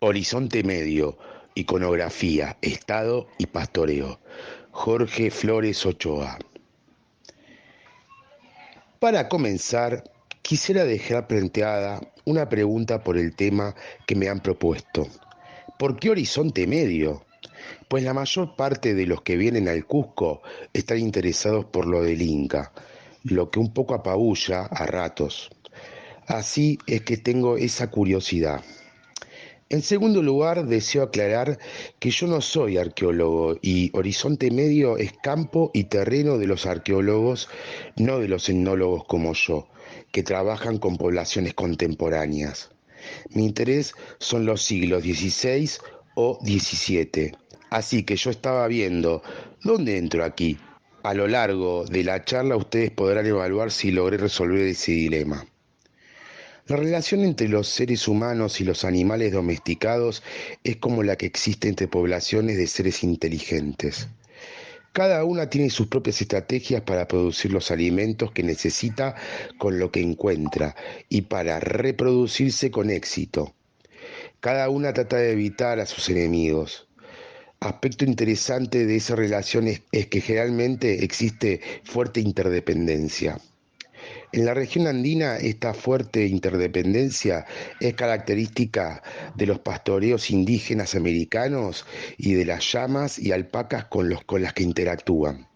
Horizonte Medio, iconografía, estado y pastoreo. Jorge Flores Ochoa. Para comenzar, quisiera dejar planteada una pregunta por el tema que me han propuesto. ¿Por qué Horizonte Medio? Pues la mayor parte de los que vienen al Cusco están interesados por lo del Inca, lo que un poco apabulla a ratos. Así es que tengo esa curiosidad. En segundo lugar, deseo aclarar que yo no soy arqueólogo y Horizonte Medio es campo y terreno de los arqueólogos, no de los etnólogos como yo, que trabajan con poblaciones contemporáneas. Mi interés son los siglos XVI o XVII, así que yo estaba viendo, ¿dónde entro aquí? A lo largo de la charla ustedes podrán evaluar si logré resolver ese dilema. La relación entre los seres humanos y los animales domesticados es como la que existe entre poblaciones de seres inteligentes. Cada una tiene sus propias estrategias para producir los alimentos que necesita con lo que encuentra y para reproducirse con éxito. Cada una trata de evitar a sus enemigos. Aspecto interesante de esa relación es que generalmente existe fuerte interdependencia. En la región andina, esta fuerte interdependencia es característica de los pastoreos indígenas americanos y de las llamas y alpacas con las que interactúan.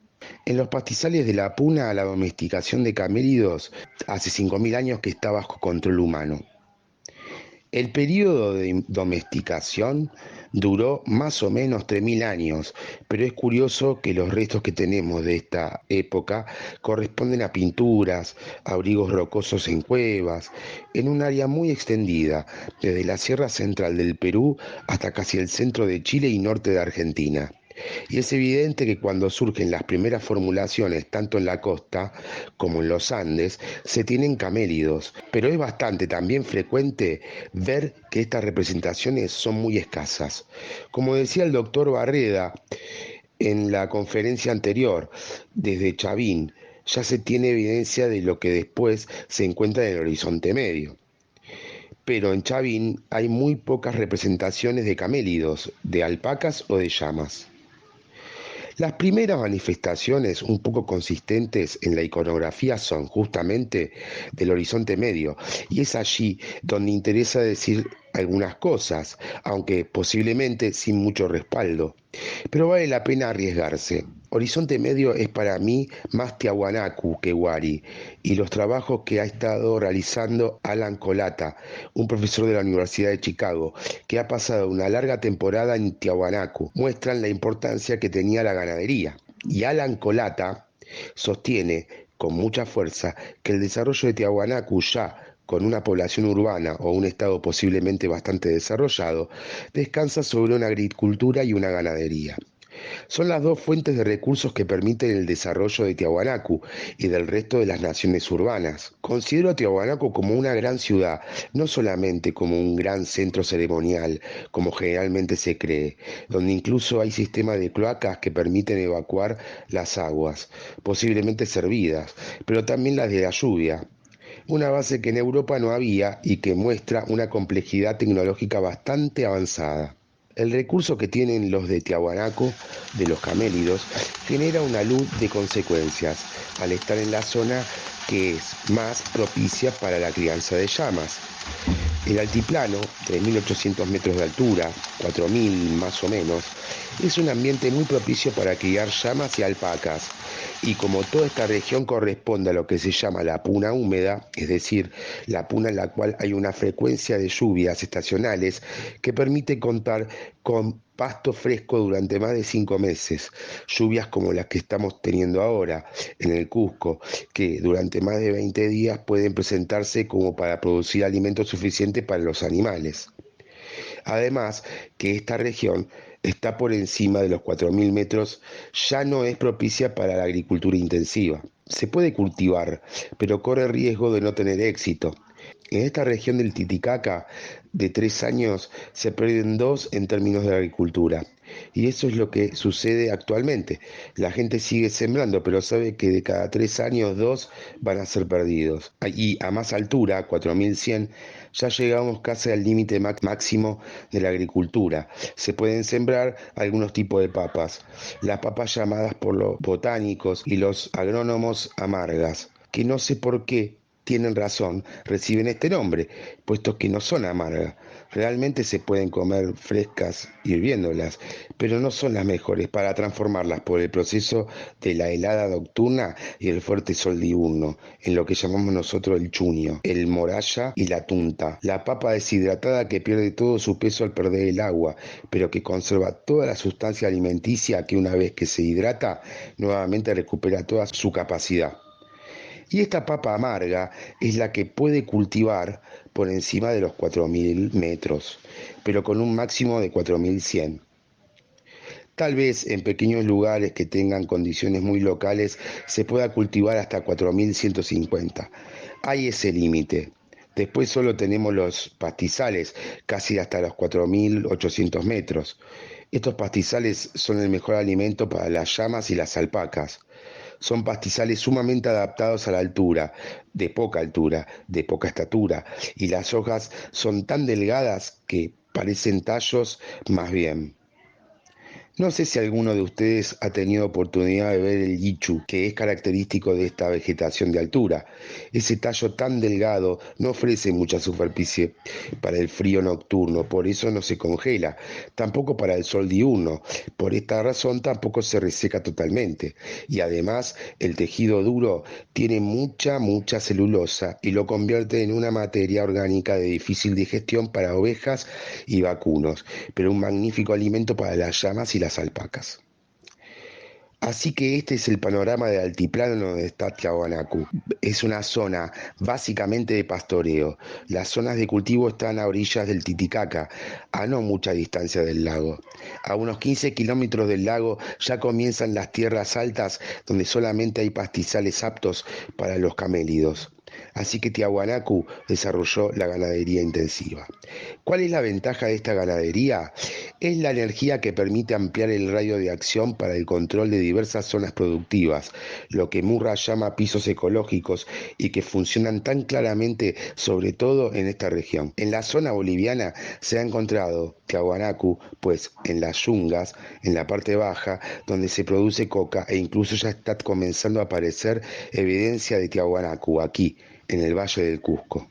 En los pastizales de la Puna, la domesticación de camélidos hace 5.000 años que está bajo control humano. El periodo de domesticación duró más o menos 3.000 años, pero es curioso que los restos que tenemos de esta época corresponden a pinturas, abrigos rocosos en cuevas, en un área muy extendida, desde la Sierra Central del Perú hasta casi el centro de Chile y norte de Argentina. Y es evidente que cuando surgen las primeras formulaciones, tanto en la costa como en los Andes, se tienen camélidos, pero es bastante también frecuente ver que estas representaciones son muy escasas. Como decía el doctor Barreda en la conferencia anterior, desde Chavín ya se tiene evidencia de lo que después se encuentra en el Horizonte Medio. Pero en Chavín hay muy pocas representaciones de camélidos, de alpacas o de llamas. Las primeras manifestaciones un poco consistentes en la iconografía son justamente del Horizonte Medio, y es allí donde interesa decir algunas cosas, aunque posiblemente sin mucho respaldo. Pero vale la pena arriesgarse. Horizonte Medio es para mí más Tiahuanacu que Wari, y los trabajos que ha estado realizando Alan Colata, un profesor de la Universidad de Chicago, que ha pasado una larga temporada en Tiahuanacu, muestran la importancia que tenía la ganadería. Y Alan Colata sostiene con mucha fuerza que el desarrollo de Tiahuanacu ya con una población urbana o un estado posiblemente bastante desarrollado, descansa sobre una agricultura y una ganadería. Son las dos fuentes de recursos que permiten el desarrollo de Tiahuanacu y del resto de las naciones urbanas. Considero a Tiahuanacu como una gran ciudad, no solamente como un gran centro ceremonial, como generalmente se cree, donde incluso hay sistemas de cloacas que permiten evacuar las aguas, posiblemente servidas, pero también las de la lluvia. Una base que en Europa no había y que muestra una complejidad tecnológica bastante avanzada. El recurso que tienen los de Tiahuanaco, de los camélidos, genera una luz de consecuencias al estar en la zona que es más propicia para la crianza de llamas. El altiplano, 3.800 metros de altura, 4.000 más o menos, es un ambiente muy propicio para criar llamas y alpacas. Y como toda esta región corresponde a lo que se llama la puna húmeda, es decir, la puna en la cual hay una frecuencia de lluvias estacionales que permite contar con pasto fresco durante más de 5 meses, lluvias como las que estamos teniendo ahora en el Cusco, que durante más de 20 días pueden presentarse como para producir alimentos suficientes para los animales. Además, que esta región está por encima de los 4.000 metros, ya no es propicia para la agricultura intensiva. Se puede cultivar, pero corre riesgo de no tener éxito. En esta región del Titicaca, de 3 años, se pierden dos en términos de agricultura. Y eso es lo que sucede actualmente. La gente sigue sembrando, pero sabe que de cada 3 años, dos van a ser perdidos. Y a más altura, 4100, ya llegamos casi al límite máximo de la agricultura. Se pueden sembrar algunos tipos de papas. Las papas llamadas por los botánicos y los agrónomos amargas, que no sé por qué tienen razón, reciben este nombre, puesto que no son amargas. Realmente se pueden comer frescas hirviéndolas, pero no son las mejores para transformarlas por el proceso de la helada nocturna y el fuerte sol diurno, en lo que llamamos nosotros el chuño, el moralla y la tunta. La papa deshidratada que pierde todo su peso al perder el agua, pero que conserva toda la sustancia alimenticia que una vez que se hidrata, nuevamente recupera toda su capacidad. Y esta papa amarga es la que puede cultivar por encima de los 4000 metros, pero con un máximo de 4100. Tal vez en pequeños lugares que tengan condiciones muy locales se pueda cultivar hasta 4150. Hay ese límite. Después solo tenemos los pastizales, casi hasta los 4800 metros. Estos pastizales son el mejor alimento para las llamas y las alpacas. Son pastizales sumamente adaptados a la altura, de poca estatura, y las hojas son tan delgadas que parecen tallos más bien. No sé si alguno de ustedes ha tenido oportunidad de ver el yichu, que es característico de esta vegetación de altura. Ese tallo tan delgado no ofrece mucha superficie para el frío nocturno, por eso no se congela, tampoco para el sol diurno. Por esta razón tampoco se reseca totalmente. Y además el tejido duro tiene mucha celulosa y lo convierte en una materia orgánica de difícil digestión para ovejas y vacunos, pero un magnífico alimento para las llamas y las alpacas. Así que este es el panorama del altiplano donde está Tiahuanacu. Es una zona básicamente de pastoreo. Las zonas de cultivo están a orillas del Titicaca, a no mucha distancia del lago. A unos 15 kilómetros del lago ya comienzan las tierras altas donde solamente hay pastizales aptos para los camélidos. Así que Tiahuanacu desarrolló la ganadería intensiva. ¿Cuál es la ventaja de esta ganadería? Es la energía que permite ampliar el radio de acción para el control de diversas zonas productivas, lo que Murra llama pisos ecológicos y que funcionan tan claramente sobre todo en esta región. En la zona boliviana se ha encontrado Tiahuanacu, pues en las yungas, en la parte baja, donde se produce coca e incluso ya está comenzando a aparecer evidencia de Tiahuanacu aquí, en el Valle del Cusco.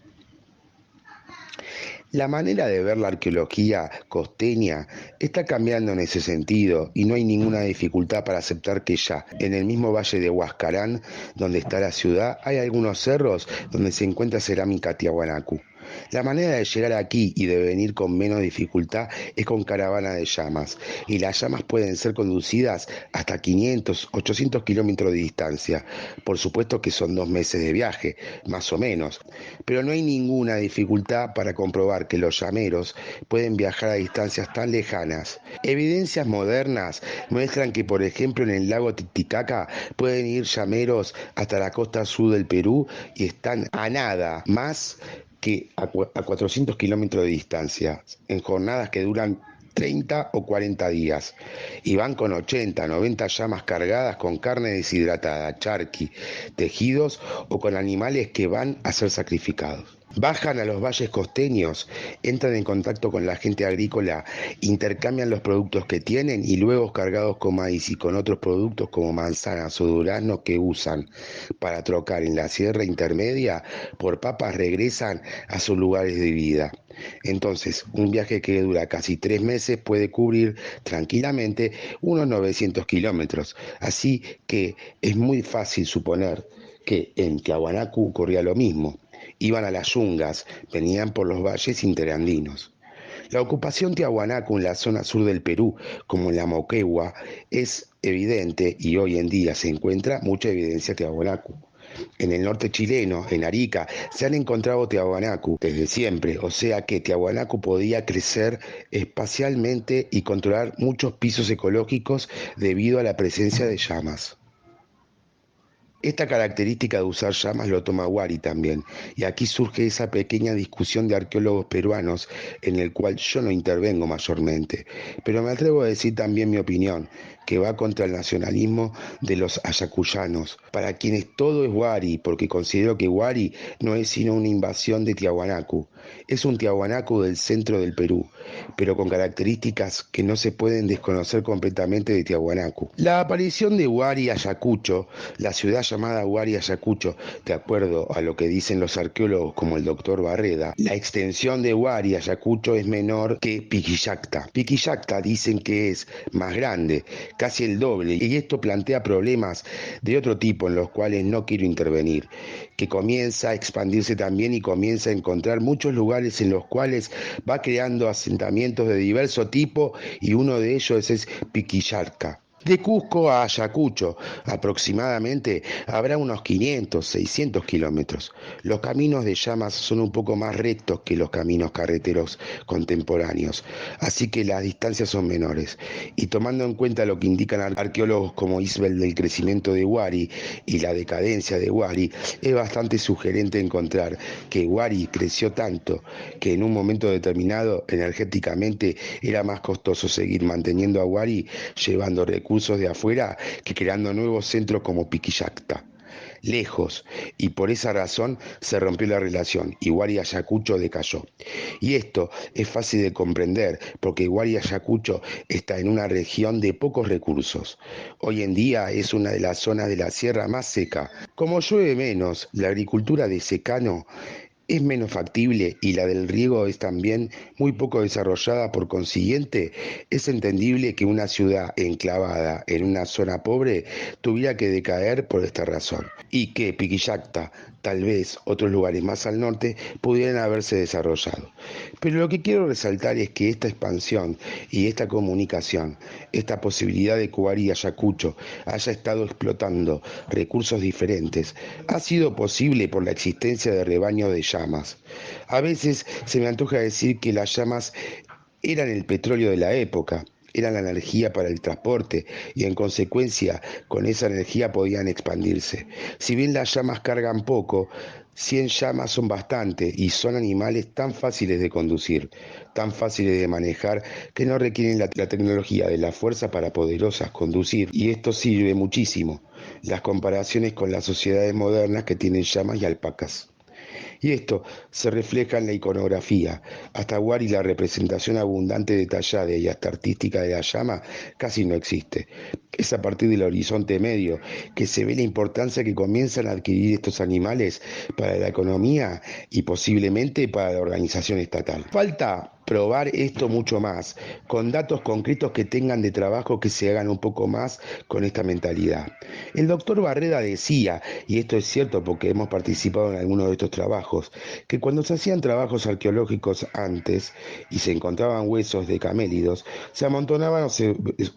La manera de ver la arqueología costeña está cambiando en ese sentido y no hay ninguna dificultad para aceptar que ya en el mismo valle de Huascarán, donde está la ciudad, hay algunos cerros donde se encuentra cerámica Tiahuanacu. La manera de llegar aquí y de venir con menos dificultad es con caravana de llamas, y las llamas pueden ser conducidas hasta 500, 800 kilómetros de distancia. Por supuesto que son 2 meses de viaje, más o menos, pero no hay ninguna dificultad para comprobar que los llameros pueden viajar a distancias tan lejanas. Evidencias modernas muestran que, por ejemplo, en el lago Titicaca pueden ir llameros hasta la costa sur del Perú y están a nada más que a 400 kilómetros de distancia, en jornadas que duran 30 o 40 días, y van con 80, 90 llamas cargadas con carne deshidratada, charqui, tejidos o con animales que van a ser sacrificados. Bajan a los valles costeños, entran en contacto con la gente agrícola, intercambian los productos que tienen y luego cargados con maíz y con otros productos como manzanas o duraznos que usan para trocar en la sierra intermedia por papas regresan a sus lugares de vida. Entonces, un viaje que dura casi 3 meses puede cubrir tranquilamente unos 900 kilómetros. Así que es muy fácil suponer que en Tiahuanacu ocurría lo mismo. Iban a las yungas, venían por los valles interandinos. La ocupación tiahuanaco en la zona sur del Perú, como en la Moquegua, es evidente y hoy en día se encuentra mucha evidencia tiahuanaco. En el norte chileno, en Arica, se han encontrado tiahuanacu desde siempre, o sea que tiahuanacu podía crecer espacialmente y controlar muchos pisos ecológicos debido a la presencia de llamas. Esta característica de usar llamas lo toma Wari también, y aquí surge esa pequeña discusión de arqueólogos peruanos en el cual yo no intervengo mayormente, pero me atrevo a decir también mi opinión, que va contra el nacionalismo de los ayacuyanos, para quienes todo es Wari, porque considero que Wari no es sino una invasión de Tiahuanacu. Es un Tiahuanacu del centro del Perú, pero con características que no se pueden desconocer completamente de Tiahuanacu. La aparición de Huari Ayacucho, la ciudad llamada Huari Ayacucho, de acuerdo a lo que dicen los arqueólogos como el doctor Barreda, la extensión de Huari Ayacucho es menor que Piquillacta. Piquillacta dicen que es más grande, casi el doble, y esto plantea problemas de otro tipo en los cuales no quiero intervenir, que comienza a expandirse también y comienza a encontrar muchos lugares en los cuales va creando asentamientos de diverso tipo y uno de ellos es Piquillarca. De Cusco a Ayacucho, aproximadamente, habrá unos 500, 600 kilómetros. Los caminos de llamas son un poco más rectos que los caminos carreteros contemporáneos, así que las distancias son menores. Y tomando en cuenta lo que indican arqueólogos como Isbel del crecimiento de Huari y la decadencia de Huari, es bastante sugerente encontrar que Huari creció tanto que en un momento determinado energéticamente era más costoso seguir manteniendo a Huari llevando recursos de afuera que creando nuevos centros como Piquillacta. Lejos, y por esa razón se rompió la relación y Huari Ayacucho decayó. Y esto es fácil de comprender porque Huari Ayacucho está en una región de pocos recursos. Hoy en día es una de las zonas de la sierra más seca. Como llueve menos, la agricultura de secano es menos factible y la del riego es también muy poco desarrollada, por consiguiente, es entendible que una ciudad enclavada en una zona pobre tuviera que decaer por esta razón y que Piquillacta, tal vez otros lugares más al norte, pudieran haberse desarrollado. Pero lo que quiero resaltar es que esta expansión y esta comunicación, esta posibilidad de que Huari y Ayacucho haya estado explotando recursos diferentes, ha sido posible por la existencia de rebaños de llamas. A veces se me antoja decir que las llamas eran el petróleo de la época, eran la energía para el transporte y en consecuencia con esa energía podían expandirse. Si bien las llamas cargan poco, 100 llamas son bastante y son animales tan fáciles de conducir, tan fáciles de manejar, que no requieren la tecnología de la fuerza para poderosas conducir y esto sirve muchísimo. Las comparaciones con las sociedades modernas que tienen llamas y alpacas. Y esto se refleja en la iconografía. Hasta Wari la representación abundante, detallada y hasta artística de la llama casi no existe. Es a partir del Horizonte Medio que se ve la importancia que comienzan a adquirir estos animales para la economía y posiblemente para la organización estatal. Falta probar esto mucho más, con datos concretos que tengan de trabajo que se hagan un poco más con esta mentalidad. El doctor Barreda decía, y esto es cierto porque hemos participado en algunos de estos trabajos, que cuando se hacían trabajos arqueológicos antes y se encontraban huesos de camélidos, se amontonaban o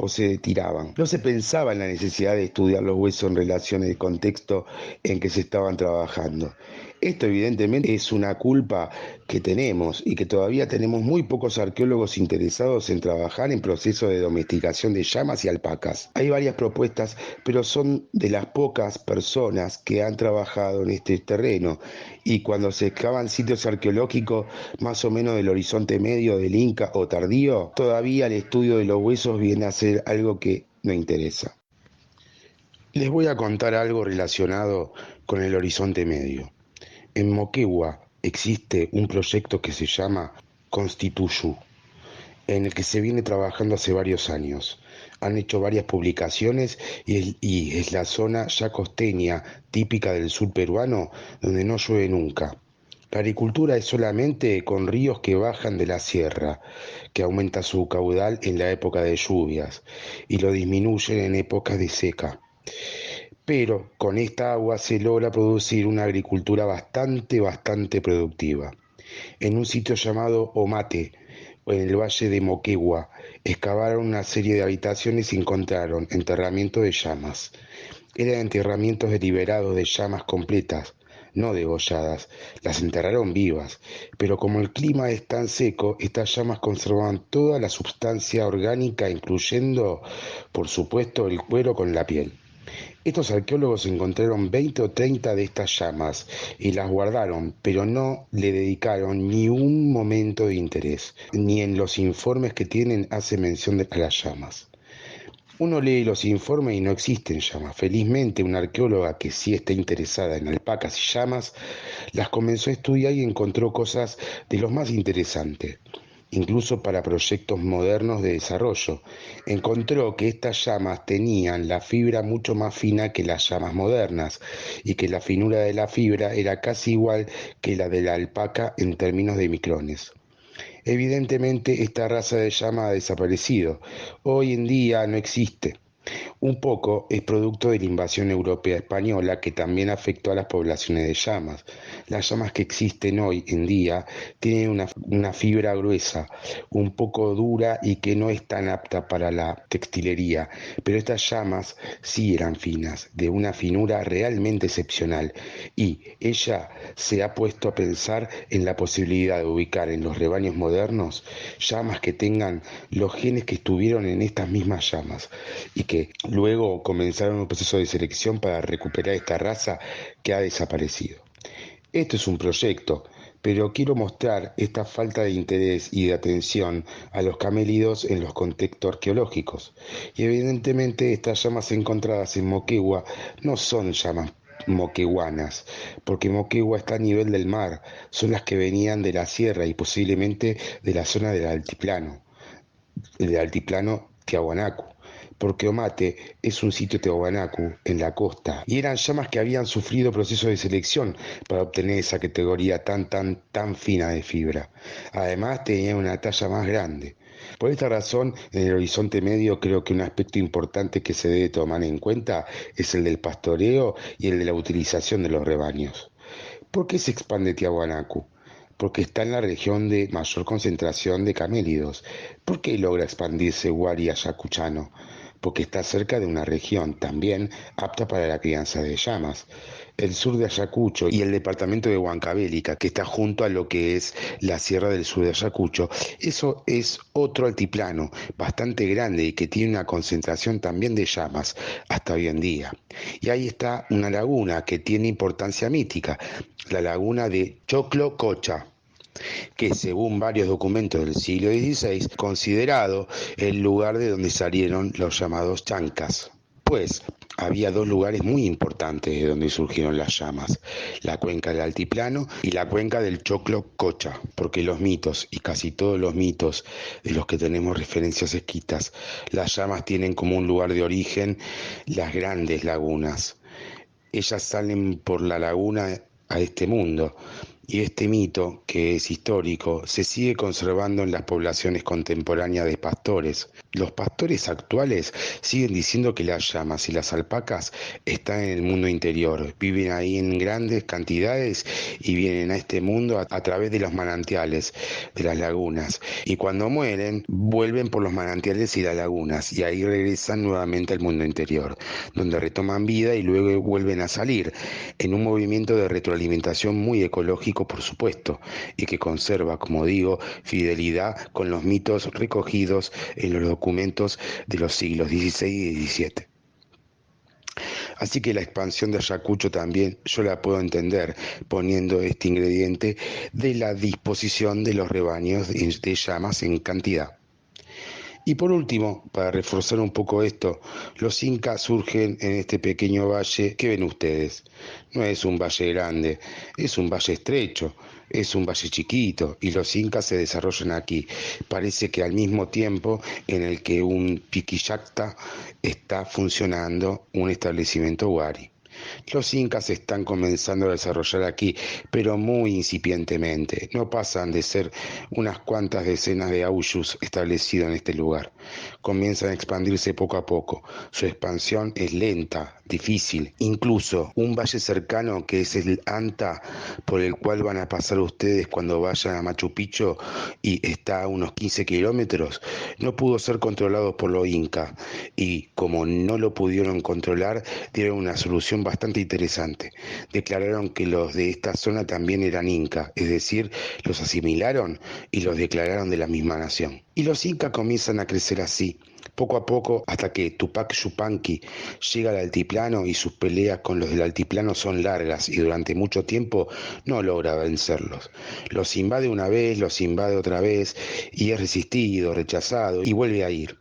se tiraban. No se pensaba en la necesidad de estudiar los huesos en relación al contexto en que se estaban trabajando. Esto evidentemente es una culpa que tenemos y que todavía tenemos muy pocos arqueólogos interesados en trabajar en procesos de domesticación de llamas y alpacas. Hay varias propuestas, pero son de las pocas personas que han trabajado en este terreno y cuando se excavan sitios arqueológicos más o menos del Horizonte Medio, del Inca o tardío, todavía el estudio de los huesos viene a ser algo que no interesa. Les voy a contar algo relacionado con el Horizonte Medio. En Moquegua existe un proyecto que se llama Constituyú, en el que se viene trabajando hace varios años. Han hecho varias publicaciones y es la zona ya costeña, típica del sur peruano, donde no llueve nunca. La agricultura es solamente con ríos que bajan de la sierra, que aumenta su caudal en la época de lluvias y lo disminuyen en épocas de seca. Pero con esta agua se logra producir una agricultura bastante productiva. En un sitio llamado Omate, en el valle de Moquegua, excavaron una serie de habitaciones y encontraron enterramientos de llamas. Eran enterramientos deliberados de llamas completas, no degolladas, las enterraron vivas, pero como el clima es tan seco, estas llamas conservaban toda la sustancia orgánica, incluyendo, por supuesto, el cuero con la piel. Estos arqueólogos encontraron 20 o 30 de estas llamas y las guardaron, pero no le dedicaron ni un momento de interés, ni en los informes que tienen hace mención a las llamas. Uno lee los informes y no existen llamas. Felizmente, una arqueóloga que sí está interesada en alpacas y llamas, las comenzó a estudiar y encontró cosas de lo más interesantes, incluso para proyectos modernos de desarrollo. Encontró que estas llamas tenían la fibra mucho más fina que las llamas modernas y que la finura de la fibra era casi igual que la de la alpaca en términos de micrones. Evidentemente, esta raza de llama ha desaparecido. Hoy en día no existe. Un poco es producto de la invasión europea española que también afectó a las poblaciones de llamas. Las llamas que existen hoy en día tienen una fibra gruesa, un poco dura y que no es tan apta para la textilería, pero estas llamas sí eran finas, de una finura realmente excepcional, y ella se ha puesto a pensar en la posibilidad de ubicar en los rebaños modernos llamas que tengan los genes que estuvieron en estas mismas llamas y que luego comenzaron un proceso de selección para recuperar esta raza que ha desaparecido. Esto es un proyecto, pero quiero mostrar esta falta de interés y de atención a los camélidos en los contextos arqueológicos. Y evidentemente estas llamas encontradas en Moquegua no son llamas moqueguanas, porque Moquegua está a nivel del mar, son las que venían de la sierra y posiblemente de la zona del altiplano Tiahuanacu, porque Omate es un sitio Tiahuanacu en la costa, y eran llamas que habían sufrido procesos de selección para obtener esa categoría tan fina de fibra. Además tenían una talla más grande. Por esta razón, en el Horizonte Medio creo que un aspecto importante que se debe tomar en cuenta es el del pastoreo y el de la utilización de los rebaños. ¿Por qué se expande Tiahuanacu? Porque está en la región de mayor concentración de camélidos. ¿Por qué logra expandirse Huari Ayacuchano? Porque está cerca de una región también apta para la crianza de llamas. El sur de Ayacucho y el departamento de Huancavelica, que está junto a lo que es la sierra del sur de Ayacucho, eso es otro altiplano bastante grande y que tiene una concentración también de llamas hasta hoy en día. Y ahí está una laguna que tiene importancia mítica, la laguna de Choclo Cocha, que según varios documentos del siglo XVI, considerado el lugar de donde salieron los llamados chancas. Pues había dos lugares muy importantes de donde surgieron las llamas, la cuenca del Altiplano y la cuenca del Choclo Cocha, porque los mitos, y casi todos los mitos de los que tenemos referencias escritas, las llamas tienen como un lugar de origen las grandes lagunas. Ellas salen por la laguna a este mundo, y este mito, que es histórico, se sigue conservando en las poblaciones contemporáneas de pastores. Los pastores actuales siguen diciendo que las llamas y las alpacas están en el mundo interior, viven ahí en grandes cantidades y vienen a este mundo a través de los manantiales, de las lagunas, y cuando mueren vuelven por los manantiales y las lagunas, y ahí regresan nuevamente al mundo interior, donde retoman vida y luego vuelven a salir, en un movimiento de retroalimentación muy ecológico, por supuesto, y que conserva, como digo, fidelidad con los mitos recogidos en los documentos de los siglos XVI y XVII. Así que la expansión de Ayacucho también yo la puedo entender poniendo este ingrediente de la disposición de los rebaños de llamas en cantidad. Y por último, para reforzar un poco esto, los incas surgen en este pequeño valle que ven ustedes. No es un valle grande, es un valle estrecho, es un valle chiquito y los incas se desarrollan aquí. Parece que al mismo tiempo en el que un piquillacta está funcionando un establecimiento huari. Los incas están comenzando a desarrollar aquí, pero muy incipientemente. No pasan de ser unas cuantas decenas de auyus establecidos en este lugar. Comienzan a expandirse poco a poco. Su expansión es lenta, difícil. Incluso un valle cercano que es el Anta, por el cual van a pasar ustedes cuando vayan a Machu Picchu y está a unos 15 kilómetros, no pudo ser controlado por los incas. Y como no lo pudieron controlar, dieron una solución bastante interesante. Declararon que los de esta zona también eran incas, es decir, los asimilaron y los declararon de la misma nación. Y los incas comienzan a crecer así, poco a poco hasta que Tupac Yupanqui llega al altiplano y sus peleas con los del altiplano son largas y durante mucho tiempo no logra vencerlos. Los invade una vez, los invade otra vez y es resistido, rechazado y vuelve a ir.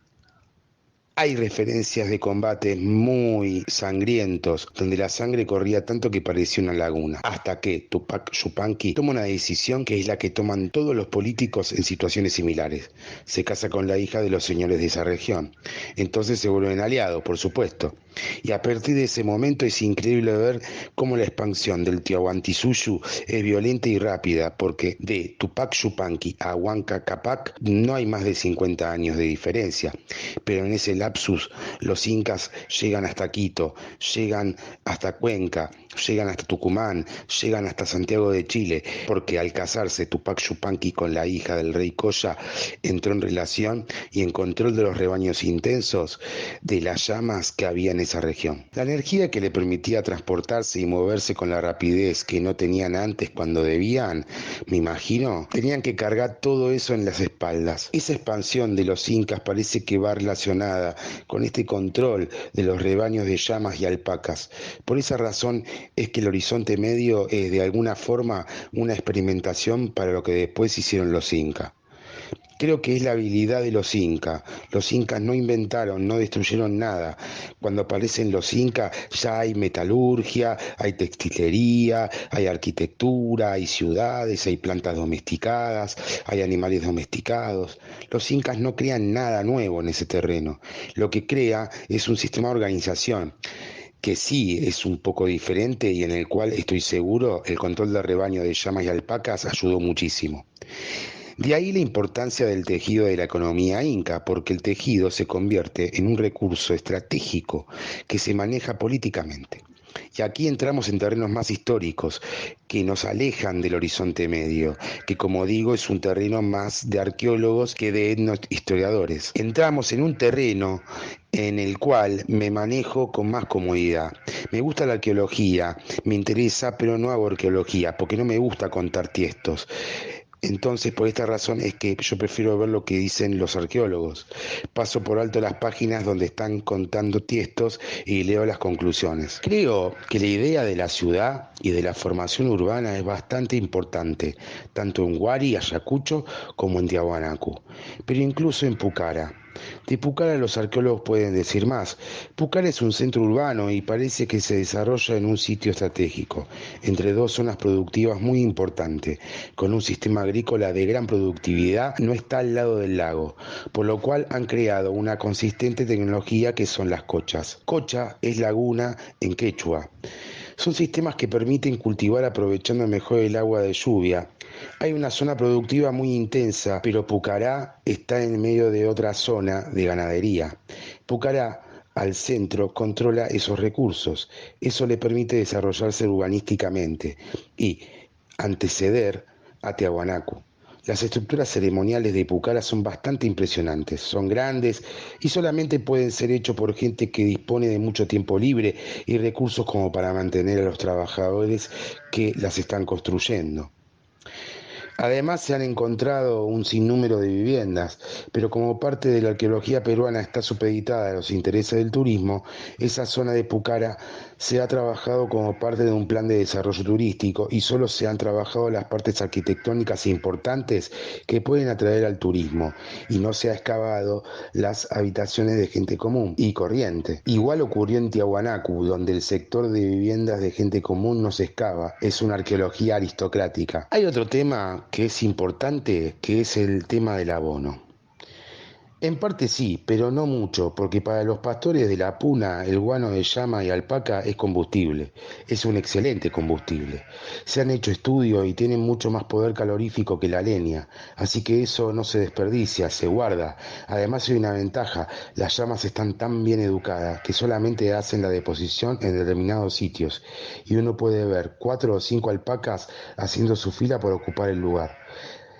Hay referencias de combates muy sangrientos, donde la sangre corría tanto que parecía una laguna, hasta que Tupac Yupanqui toma una decisión que es la que toman todos los políticos en situaciones similares. Se casa con la hija de los señores de esa región. Entonces se vuelven aliados, por supuesto. Y a partir de ese momento es increíble ver cómo la expansión del Tiahuantinsuyo es violenta y rápida, porque de Tupac Yupanqui a Huanca Cápac no hay más de 50 años de diferencia, pero en ese lapsus los incas llegan hasta Quito, llegan hasta Cuenca, llegan hasta Tucumán, llegan hasta Santiago de Chile, porque al casarse Tupac Yupanqui con la hija del rey Colla, entró en relación y en control de los rebaños intensos de las llamas que había en esa región. La energía que le permitía transportarse y moverse con la rapidez que no tenían antes cuando debían, me imagino, tenían que cargar todo eso en las espaldas. Esa expansión de los incas parece que va relacionada con este control de los rebaños de llamas y alpacas. Por esa razón es que el Horizonte Medio es de alguna forma una experimentación para lo que después hicieron los incas. Creo que es la habilidad de los incas. Los incas no inventaron, no destruyeron nada. Cuando aparecen los incas ya hay metalurgia, hay textilería, hay arquitectura, hay ciudades, hay plantas domesticadas, hay animales domesticados. Los incas no crean nada nuevo en ese terreno. Lo que crea es un sistema de organización que sí es un poco diferente y en el cual estoy seguro el control del rebaño de llamas y alpacas ayudó muchísimo. De ahí la importancia del tejido de la economía inca, porque el tejido se convierte en un recurso estratégico que se maneja políticamente. Y aquí entramos en terrenos más históricos, que nos alejan del Horizonte Medio, que como digo es un terreno más de arqueólogos que de etnohistoriadores. Entramos en un terreno en el cual me manejo con más comodidad. Me gusta la arqueología, me interesa, pero no hago arqueología, porque no me gusta contar tiestos. Entonces, por esta razón es que yo prefiero ver lo que dicen los arqueólogos. Paso por alto las páginas donde están contando tiestos y leo las conclusiones. Creo que la idea de la ciudad y de la formación urbana es bastante importante, tanto en Huari, Ayacucho, como en Tiahuanacu, pero incluso en Pucara. De Pucara los arqueólogos pueden decir más. Pucara es un centro urbano y parece que se desarrolla en un sitio estratégico, entre dos zonas productivas muy importantes, con un sistema agrícola de gran productividad, no está al lado del lago, por lo cual han creado una consistente tecnología que son las cochas. Cocha es laguna en quechua. Son sistemas que permiten cultivar aprovechando mejor el agua de lluvia. Hay una zona productiva muy intensa, pero Pucará está en medio de otra zona de ganadería. Pucará, al centro, controla esos recursos. Eso le permite desarrollarse urbanísticamente y anteceder a Tiahuanacu. Las estructuras ceremoniales de Pucara son bastante impresionantes, son grandes y solamente pueden ser hechos por gente que dispone de mucho tiempo libre y recursos como para mantener a los trabajadores que las están construyendo. Además se han encontrado un sinnúmero de viviendas, pero como parte de la arqueología peruana está supeditada a los intereses del turismo, esa zona de Pucara se ha trabajado como parte de un plan de desarrollo turístico y solo se han trabajado las partes arquitectónicas importantes que pueden atraer al turismo y no se ha excavado las habitaciones de gente común y corriente. Igual ocurrió en Tiahuanacu, donde el sector de viviendas de gente común no se excava, es una arqueología aristocrática. Hay otro tema que es importante, que es el tema del abono. En parte sí, pero no mucho, porque para los pastores de la puna el guano de llama y alpaca es combustible, es un excelente combustible. Se han hecho estudios y tienen mucho más poder calorífico que la leña, así que eso no se desperdicia, se guarda. Además hay una ventaja, las llamas están tan bien educadas que solamente hacen la deposición en determinados sitios y uno puede ver 4 o 5 alpacas haciendo su fila por ocupar el lugar.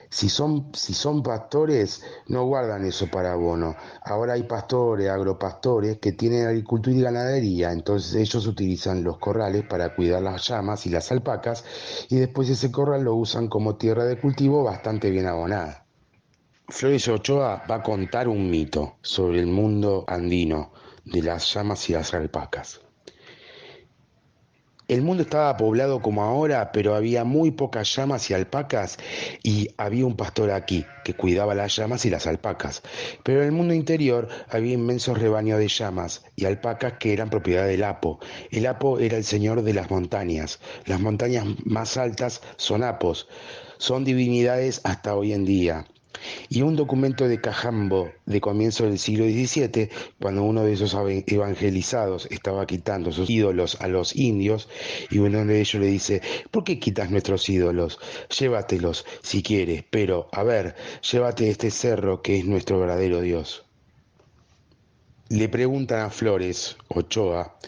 Si son pastores, no guardan eso para abono. Ahora hay pastores, agropastores, que tienen agricultura y ganadería, entonces ellos utilizan los corrales para cuidar las llamas y las alpacas, y después ese corral lo usan como tierra de cultivo bastante bien abonada. Flores Ochoa va a contar un mito sobre el mundo andino de las llamas y las alpacas. El mundo estaba poblado como ahora, pero había muy pocas llamas y alpacas y había un pastor aquí que cuidaba las llamas y las alpacas. Pero en el mundo interior había inmensos rebaños de llamas y alpacas que eran propiedad del Apo. El Apo era el señor de las montañas. Las montañas más altas son Apos. Son divinidades hasta hoy en día. Y un documento de Cajambo de comienzo del siglo XVII, cuando uno de esos evangelizados estaba quitando sus ídolos a los indios, y uno de ellos le dice: ¿por qué quitas nuestros ídolos? Llévatelos si quieres, pero, a ver, llévate este cerro que es nuestro verdadero Dios. Le preguntan a Flores Ochoa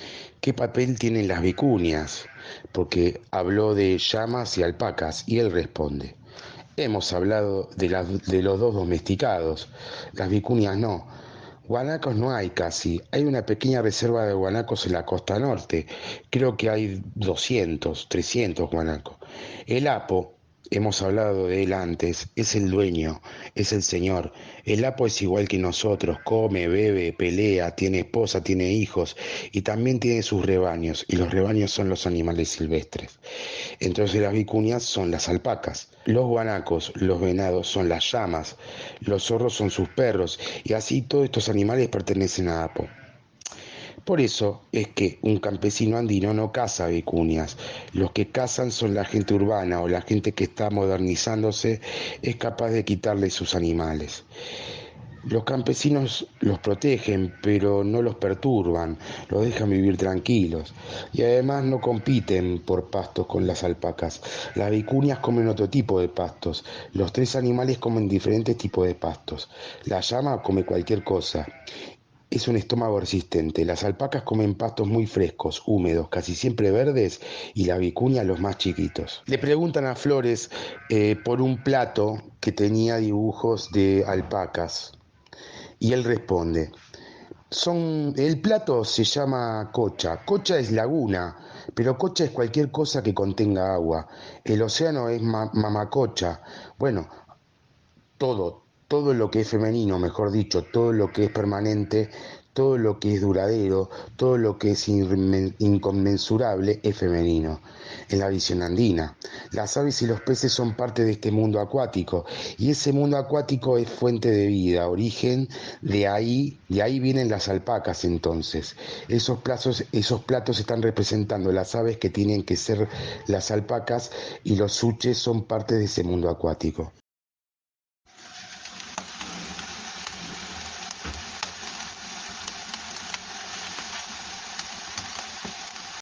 qué papel tienen las vicuñas, porque habló de llamas y alpacas, y él responde: hemos hablado de los dos domesticados, las vicuñas no. Guanacos no hay casi, hay una pequeña reserva de guanacos en la costa norte, creo que hay 200, 300 guanacos. El Apo, hemos hablado de él antes, es el dueño, es el señor. El Apo es igual que nosotros, come, bebe, pelea, tiene esposa, tiene hijos y también tiene sus rebaños, y los rebaños son los animales silvestres. Entonces las vicuñas son las alpacas, los guanacos, los venados son las llamas, los zorros son sus perros, y así todos estos animales pertenecen a Apo. Por eso es que un campesino andino no caza vicuñas. Los que cazan son la gente urbana o la gente que está modernizándose, es capaz de quitarle sus animales. Los campesinos los protegen, pero no los perturban, los dejan vivir tranquilos. Y además no compiten por pastos con las alpacas. Las vicuñas comen otro tipo de pastos. Los tres animales comen diferentes tipos de pastos. La llama come cualquier cosa. Es un estómago resistente. Las alpacas comen pastos muy frescos, húmedos, casi siempre verdes, y la vicuña los más chiquitos. Le preguntan a Flores por un plato que tenía dibujos de alpacas. Y él responde: el plato se llama cocha. Cocha es laguna, pero cocha es cualquier cosa que contenga agua. El océano es mamacocha. Bueno, todo lo que es femenino, mejor dicho, todo lo que es permanente, todo lo que es duradero, todo lo que es inconmensurable es femenino. En la visión andina, las aves y los peces son parte de este mundo acuático, y ese mundo acuático es fuente de vida, origen, de ahí vienen las alpacas entonces. Esos platos están representando las aves que tienen que ser las alpacas, y los suches son parte de ese mundo acuático.